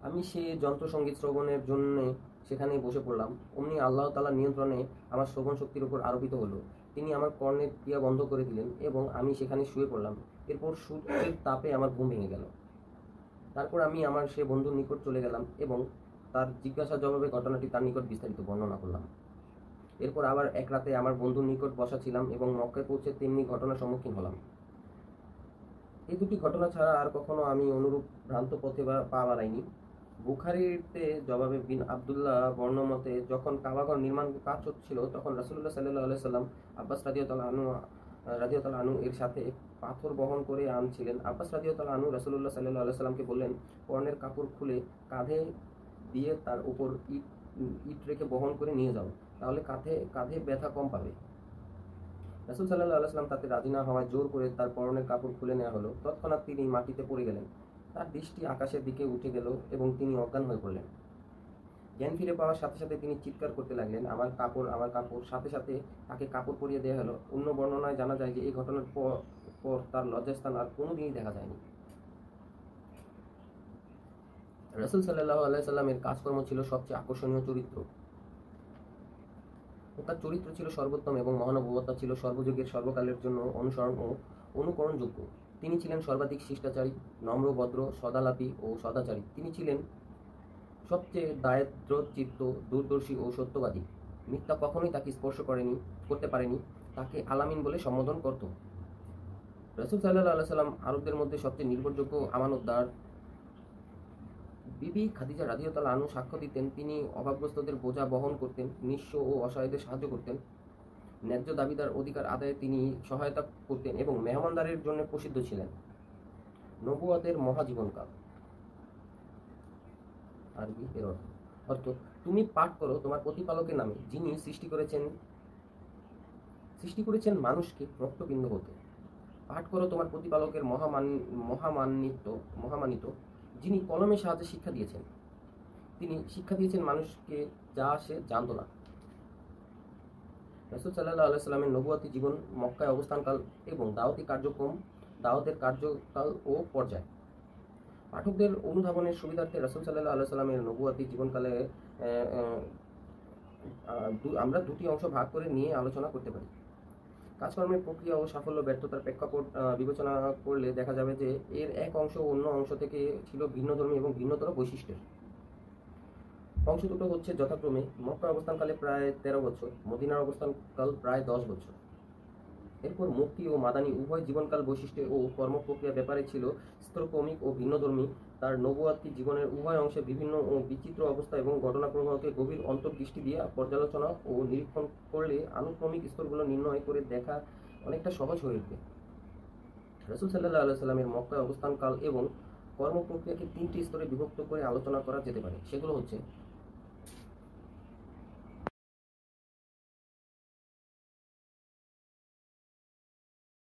আমি সে যন্ত্রসঙ্গীত শ্রবণের জন্য সেখানে বসে পড়লাম। অমনি আল্লাহ তাআলার নিয়ন্ত্রণে আমার শ্রবণ শক্তির উপর আরোপিত হলো। তিনি আমার কর্ণের ক্রিয়া বন্ধ করে দিলেন এবং আমি সেখানে শুয়ে পড়লাম। এরপর সূর্যের তাপে আমার ঘুম ভেঙে গেল। তারপর আমি আমার সে বন্ধুর নিকট চলে গেলাম এবং তার জিজ্ঞাসা জবাবে ঘটনাটি তার নিকট বিস্তারিত বর্ণনা করলাম। এরপর আবার এক রাতে আমার বন্ধুর নিকট বসা ছিলাম এবং মক্কায় পৌঁছে তেমনি ঘটনার সম্মুখীন হলাম। এই দুটি ঘটনা ছাড়া আর কখনো আমি অনুরূপ ভ্রান্ত পথে পা বাড়াইনি। বুখারীতে জবাবে বিন আবদুল্লাহ বর্ণমতে যখন কাবাঘর নির্মাণ কাজ হচ্ছিল তখন রাসূলুল্লাহ সাল্লাল্লাহু আলাইহি সাল্লাম আব্বাস রাদিয়াল্লাহু আনহু এর সাথে পাথর বহন করে আনছিলেন। আব্বাস রাদিয়াল্লাহু আনহু রাসূলুল্লাহ সাল্লাল্লাহু আলাইহি সাল্লামকে বললেন, পরনের কাপড় খুলে কাঁধে দিয়ে তার উপর ইট রেখে বহন করে নিয়ে যাও, তাহলে কাঁধে ব্যথা কম পাবে। রাসূল সাল্লাল্লাহু আলাইহি সাল্লাম তাতে রাজি না হওয়ায় জোর করে তার পরনের কাপড় খুলে নেওয়া হলো। তৎক্ষণাৎ তিনি মাটিতে পড়ে গেলেন। তার দৃষ্টি আকাশের দিকে উঠে গেল এবং তিনি অজ্ঞান হয়ে পড়লেন। জ্ঞান ফিরে পাওয়ার সাথে সাথে তিনি চিৎকার করতে লাগলেন, আমার কাপড়, আমার কাপড়। সাথে সাথে তাকে কাপড় পরিয়ে দেওয়া হলো। অন্য বর্ণনায় জানা যায় যে এই ঘটনার পর তার লজ্জাস্থান আর কোনোদিনই দেখা যায়নি। রাসূল সাল্লাল্লাহু আলাইহি সাল্লামের কাজকর্ম ছিল সবচেয়ে আকর্ষণীয় চরিত্র। তার চরিত্র ছিল সর্বোত্তম এবং মহানুভবতা ছিল সর্বযুগের সর্বকালের জন্য অনুসরণ ও অনুকরণযোগ্য। তিনি ছিলেন সর্বাধিক শিষ্টাচারী, নম্র, ভদ্র, সদালাপী ও সদাচারী। তিনি ছিলেন সবচেয়ে দায়িত্বচিত্ত, দূরদর্শী ও সত্যবাদী। মিথ্যা কখনোই তাকে স্পর্শ করতে পারেনি। তাকে আলামিন বলে সম্বোধন করত। রাসূল সাল্লাল্লাহু আলাইহি সাল্লাম আরবদের মধ্যে সবচেয়ে নির্ভরযোগ্য আমানতদার। বিবি খাদিজা রাদিয়াল্লাহু আনহা সাক্ষ্য দিতেন, তিনি অভাবগ্রস্তদের বোঝা বহন করতেন, নিঃস্ব ও অসহায়দের সাহায্য করতেন, ন্যায্য দাবিদার অধিকার আদায়ে তিনি সহায়তা করতেন এবং মেহমানদারির জন্য প্রসিদ্ধ ছিলেন। নবুয়তের মহাজীবনকাল। আরবি এর অর্থ, তুমি পাঠ করো তোমার প্রতিপালকের নামে, যিনি সৃষ্টি করেছেন মানুষকে রক্তপিণ্ড হতে। পাঠ করো তোমার প্রতিপালকের মহামানিত, যিনি কলমের সাহায্যে শিক্ষা দিয়েছেন। তিনি শিক্ষা দিয়েছেন মানুষকে যা সে জানত না। রাসূল সাল্লাল্লাহু আলাইহি সাল্লামের নবুয়তি জীবন, মক্কায় অবস্থানকাল এবং দাওয়াতের কার্যকাল ও পর্যায়। পাঠকদের অনুধাবনের সুবিধার্থে রাসূল সাল্লাল্লাহু আলাইহি সাল্লামের নবুয়তি জীবনকালে আমরা দুটি অংশ ভাগ করে নিয়ে আলোচনা করতে পারি। কাজকর্মের প্রক্রিয়া ও সাফল্য ব্যর্থতার প্রেক্ষাপট বিবেচনা করলে দেখা যাবে যে এর এক অংশ অন্য অংশ থেকে ছিল ভিন্নধর্মী এবং ভিন্নতর বৈশিষ্ট্যের। অংশ দুটো হচ্ছে যথাক্রমে মক্কার অবস্থানকালে প্রায় 13 বছর, মদিনার অবস্থানকাল প্রায় 10 বছর। এরপর মক্কি ও মাদানী উভয় জীবনকাল বৈশিষ্ট্য ও কর্মপ্রক্রিয়া ব্যাপারে ছিল স্থলক্রমিক ও ভিন্নধর্মী। তার নবুয়তি জীবনের উভয় অংশে বিভিন্ন ও বিচিত্র অবস্থা এবং ঘটনাপ্রবাহকে গভীর অন্তর্দৃষ্টি দিয়ে পর্যালোচনা ও নিরীক্ষণ করলে আনুক্রমিক স্তরগুলো নির্ণয় করে দেখা অনেকটা সহজ হয়ে উঠবে। রাসূল সাল্লাল্লাহু আলাইহি সাল্লামের মক্কায় অবস্থানকাল এবং কর্মপ্রক্রিয়াকে 3টি স্তরে বিভক্ত করে আলোচনা করা যেতে পারে। সেগুলো হচ্ছে